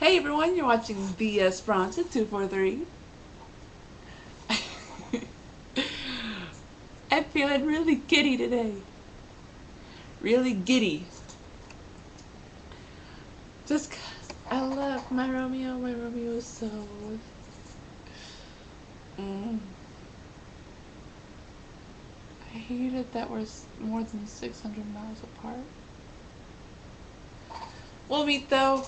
Hey everyone, you're watching the Bronson 243. I'm feeling really giddy today. Really giddy. Just 'cause I love my Romeo. My Romeo is so... I hated that we're more than 600 miles apart. We'll meet though.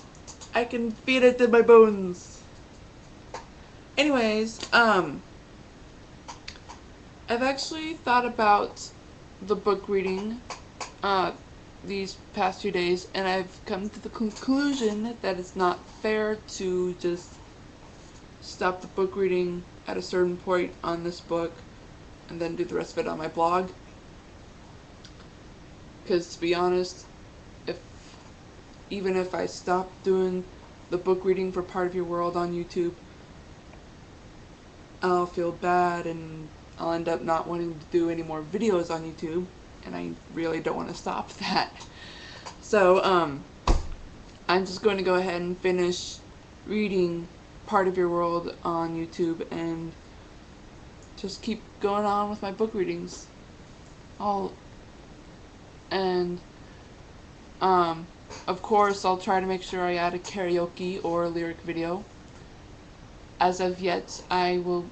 I can feel it in my bones. Anyways, I've actually thought about the book reading these past few days, and I've come to the conclusion that it's not fair to just stop the book reading at a certain point on this book and then do the rest of it on my blog. Because to be honest, even if I stop doing the book reading for Part of Your World on YouTube, I'll feel bad and I'll end up not wanting to do any more videos on YouTube, and I really don't want to stop that. So I'm just going to go ahead and finish reading Part of Your World on YouTube and just keep going on with my book readings. Of course, I'll try to make sure I add a karaoke or a lyric video. As of yet, I will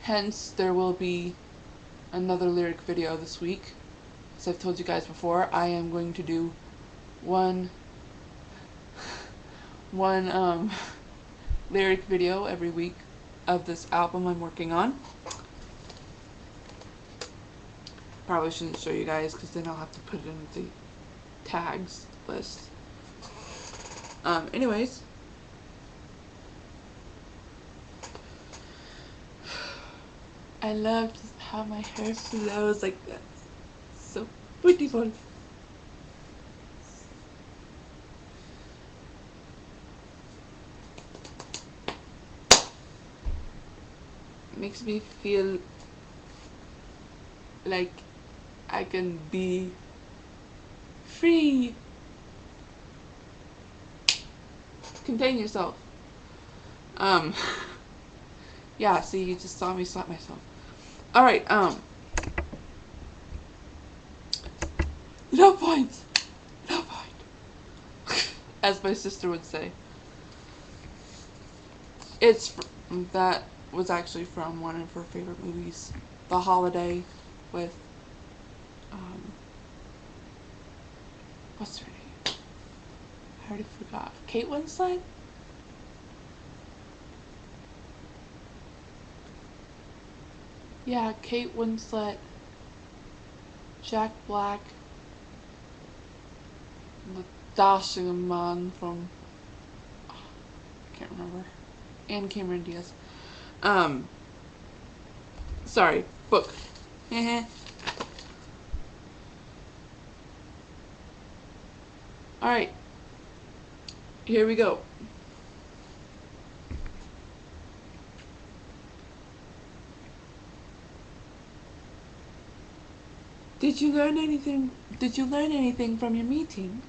hence there will be another lyric video this week. As I've told you guys before, I am going to do one lyric video every week of this album I'm working on. Probably shouldn't show you guys because then I'll have to put it in the tags list. Anyways, I love just how my hair flows like that. So beautiful. It makes me feel like I can be free. Contain yourself. Yeah, see, you just saw me slap myself. Alright, no points! No point! As my sister would say. That was actually from one of her favorite movies, The Holiday, with, what's her name? I already forgot. Kate Winslet? Yeah, Kate Winslet, Jack Black, the dashing man from, I can't remember, and Cameron Diaz. Sorry, book. Alright, here we go. Did you learn anything from your meeting?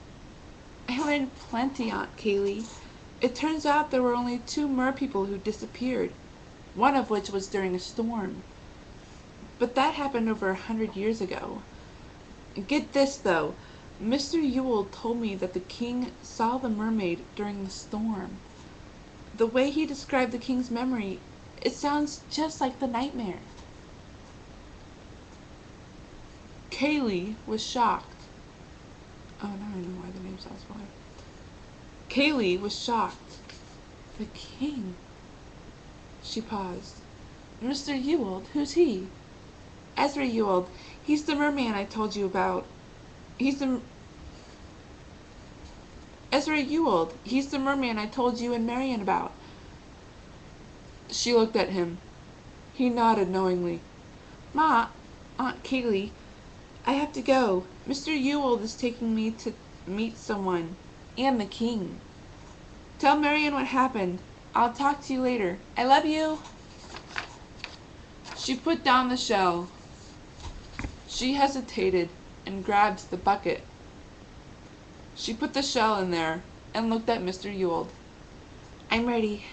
I learned plenty, Aunt Kaylee. It turns out there were only 2 mer people who disappeared, one of which was during a storm. But that happened over 100 years ago. Get this, though. Mr. Yule told me that the king saw the mermaid during the storm. The way he described the king's memory, it sounds just like the nightmare. Kaylee was shocked. Oh, now I know why the name sounds familiar. Kaylee was shocked. The king. She paused. Mr. Ewald, who's he? Ezra Ewald. He's the merman I told you about. Ezra Ewald. He's the merman I told you and Marion about. She looked at him. He nodded knowingly. Ma, Aunt Kaylee, I have to go. Mr. Ewald is taking me to meet someone. And the king. Tell Marion what happened. I'll talk to you later. I love you. She put down the shell. She hesitated and grabbed the bucket. She put the shell in there and looked at Mr. Yule. "I'm ready."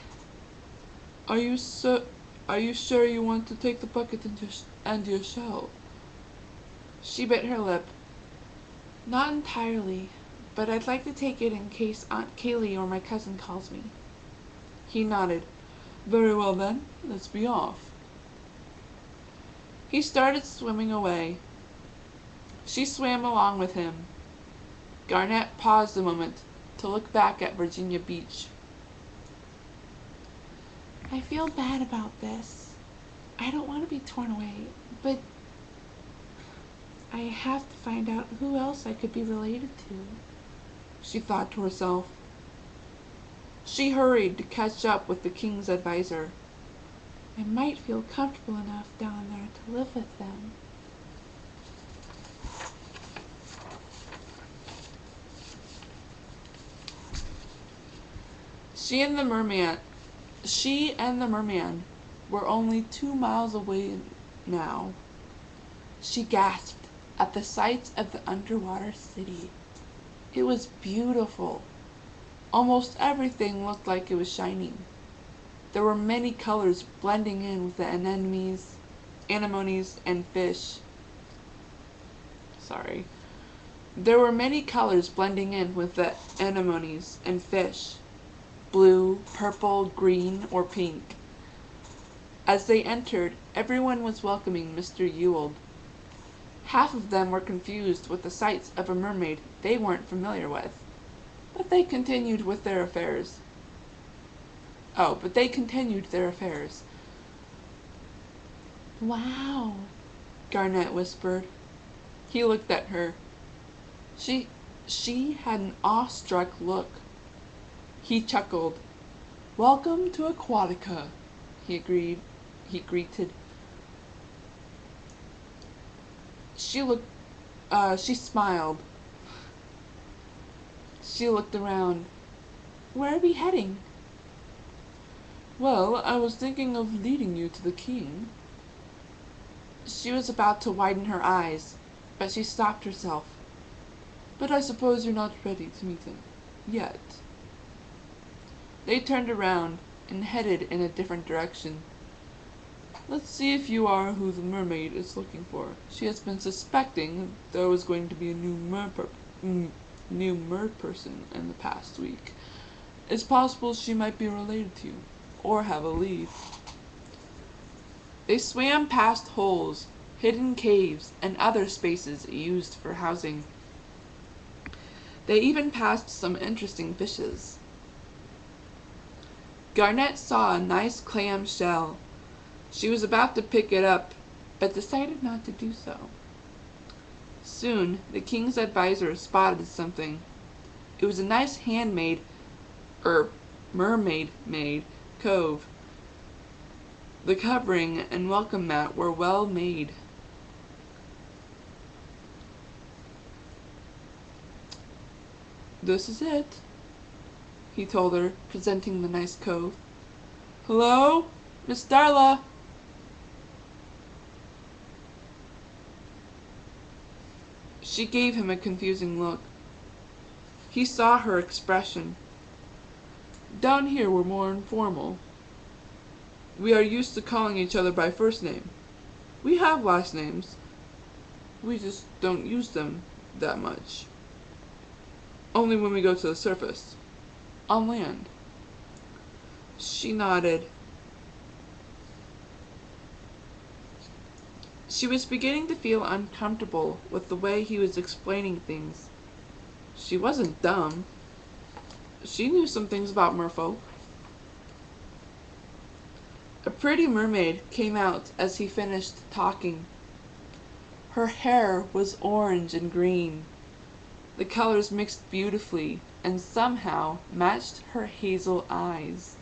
Are you sure you want to take the bucket and your shell?" She bit her lip. "Not entirely, but I'd like to take it in case Aunt Kaylee or my cousin calls me." He nodded. "Very well then, let's be off." He started swimming away. She swam along with him. Garnet paused a moment to look back at Virginia Beach. "I feel bad about this. I don't want to be torn away, but I have to find out who else I could be related to," she thought to herself. She hurried to catch up with the king's advisor. I might feel comfortable enough down there to live with them. She and the merman were only 2 miles away now. She gasped at the sight of the underwater city. It was beautiful. Almost everything looked like it was shining. There were many colors blending in with the anemones and fish. There were many colors blending in with the anemones and fish. Blue, purple, green, or pink. As they entered, everyone was welcoming Mr. Yule. Half of them were confused with the sights of a mermaid they weren't familiar with, but they continued their affairs. "Wow," Garnet whispered. He looked at her. She had an awestruck look. He chuckled. "Welcome to Aquatica," he greeted. She smiled. She looked around. "Where are we heading?" "Well, I was thinking of leading you to the king." She was about to widen her eyes, but she stopped herself. "But I suppose you're not ready to meet him yet." They turned around and headed in a different direction. "Let's see if you are who the mermaid is looking for. She has been suspecting there was going to be a new mer person in the past week. It's possible she might be related to you, or have a lead." They swam past holes, hidden caves, and other spaces used for housing. They even passed some interesting fishes. Garnet saw a nice clam shell. She was about to pick it up, but decided not to do so. Soon, the king's advisor spotted something. It was a nice mermaid-made cove. The covering and welcome mat were well made. "This is it," he told her, presenting the nice cove. "Hello, Miss Darla." She gave him a confusing look. He saw her expression. "Down here we're more informal. We are used to calling each other by first name. We have last names. We just don't use them that much. Only when we go to the surface. On land." She nodded. She was beginning to feel uncomfortable with the way he was explaining things. She wasn't dumb. She knew some things about merfolk. A pretty mermaid came out as he finished talking. Her hair was orange and green. The colors mixed beautifully and somehow matched her hazel eyes.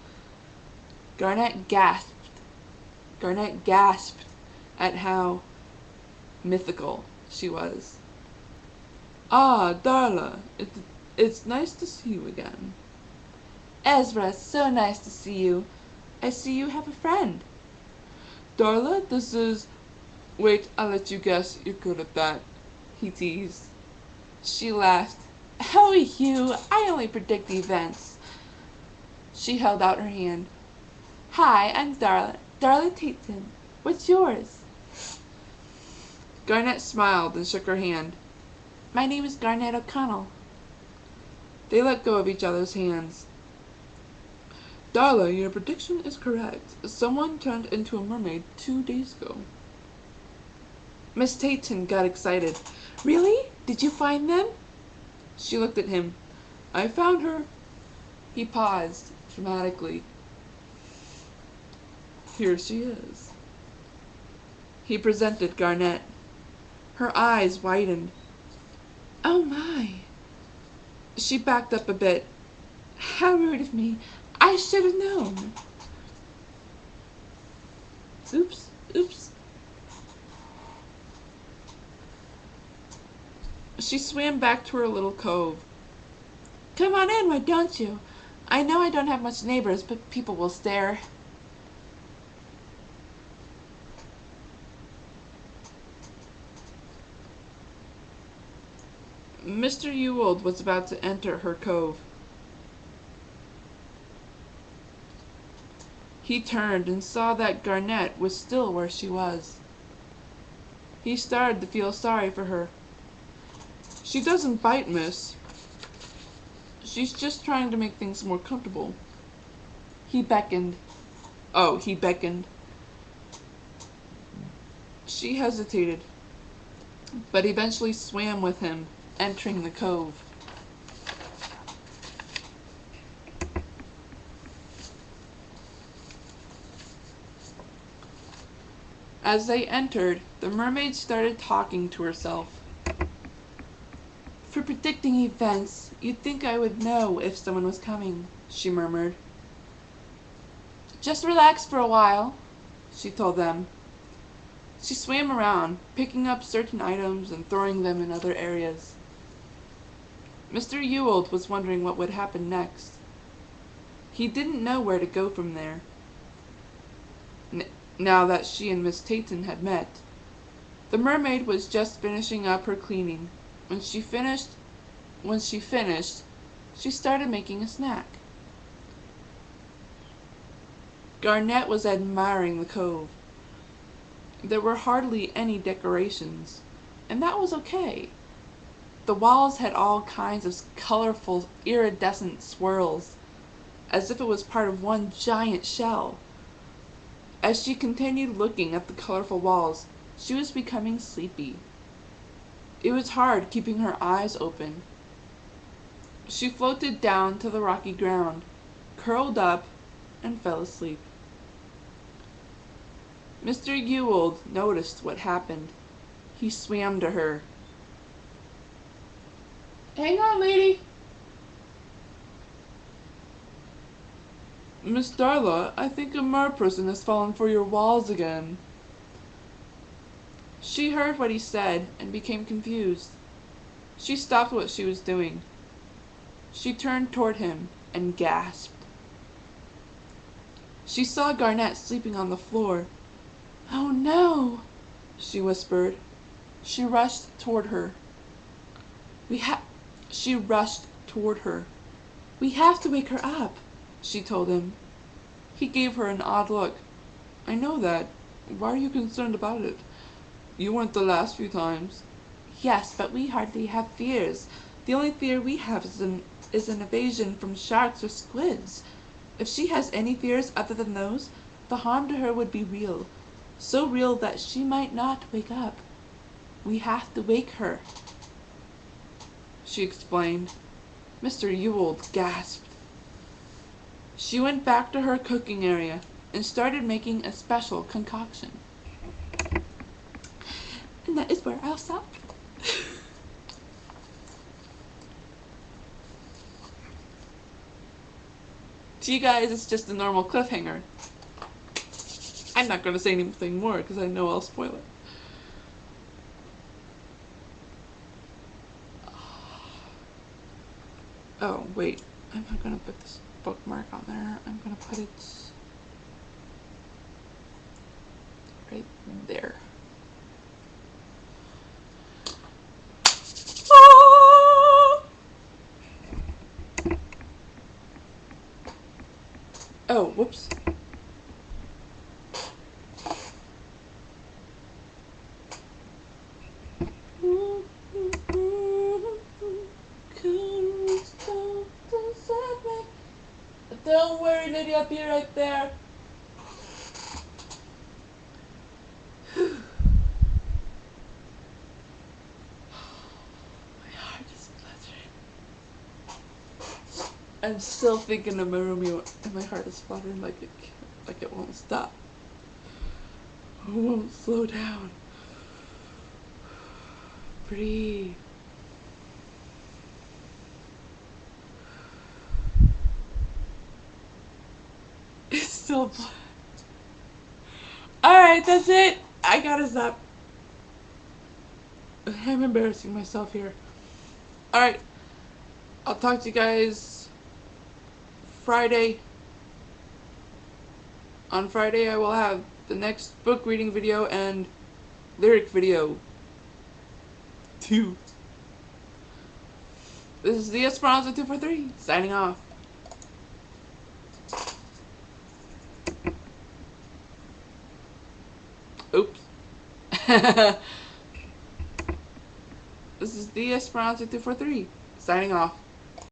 Garnet gasped at how mythical she was. "Ah, Darla, it's nice to see you again." "Ezra, so nice to see you. I see you have a friend." "Darla, this is... Wait, I'll let you guess. You're good at that." he teased. She laughed. Oh, you, I only predict events. She held out her hand. Hi, I'm Darla Tateson. What's yours? Garnet smiled and shook her hand. My name is Garnet O'Connell. They let go of each other's hands. Darla, your prediction is correct. Someone turned into a mermaid 2 days ago. Miss Tateson got excited. Really? Did you find them? She looked at him. I found her. He paused, dramatically. Here she is. He presented Garnet. Her eyes widened. Oh my. She backed up a bit. How rude of me. I should have known. Oops. She swam back to her little cove. Come on in, why don't you? I know I don't have much neighbors, but people will stare. Mr. Ewald was about to enter her cove. He turned and saw that Garnet was still where she was. He started to feel sorry for her. She doesn't bite, miss. She's just trying to make things more comfortable. He beckoned. Oh, he beckoned. She hesitated, but eventually swam with him, entering the cove. As they entered, the mermaid started talking to herself. For predicting events, you'd think I would know if someone was coming, she murmured. Just relax for a while, she told them. She swam around, picking up certain items and throwing them in other areas. Mr. Ewald was wondering what would happen next. He didn't know where to go from there. Now that she and Miss Tateson had met. The mermaid was just finishing up her cleaning. When she finished, she started making a snack. Garnet was admiring the cove. There were hardly any decorations, and that was okay. The walls had all kinds of colorful, iridescent swirls, as if it was part of one giant shell. As she continued looking at the colorful walls, she was becoming sleepy. It was hard keeping her eyes open. She floated down to the rocky ground, curled up, and fell asleep. Mr. Ewald noticed what happened. He swam to her. Hang on, lady. Miss Darla, I think a merperson has fallen for your walls again. She heard what he said and became confused. She stopped what she was doing. She turned toward him and gasped. She saw Garnet sleeping on the floor. Oh no, she whispered. She rushed toward her. She rushed toward her. We have to wake her up, she told him. He gave her an odd look. I know that. Why are you concerned about it? You weren't the last few times. Yes, but we hardly have fears. The only fear we have is an invasion from sharks or squids. If she has any fears other than those, the harm to her would be real. So real that she might not wake up. We have to wake her, she explained. Mr. Ewald gasped. She went back to her cooking area and started making a special concoction. And that is where I'll stop. To you guys, it's just a normal cliffhanger. I'm not going to say anything more because I know I'll spoil it. Oh, wait. I'm not going to put this bookmark on there. I'm going to put it right there. Oh, whoops. Don't worry, lady, I'll be right there. My heart is fluttering. I'm still thinking of my Romeo, and my heart is fluttering like it won't stop. It won't slow down. Breathe. It's still blood. Alright, that's it. I gotta stop. I'm embarrassing myself here. Alright. I'll talk to you guys Friday. On Friday I will have the next book reading video and lyric video. 2. This is the Esperanza 243 signing off. Oops. This is the Esperanza 243 signing off.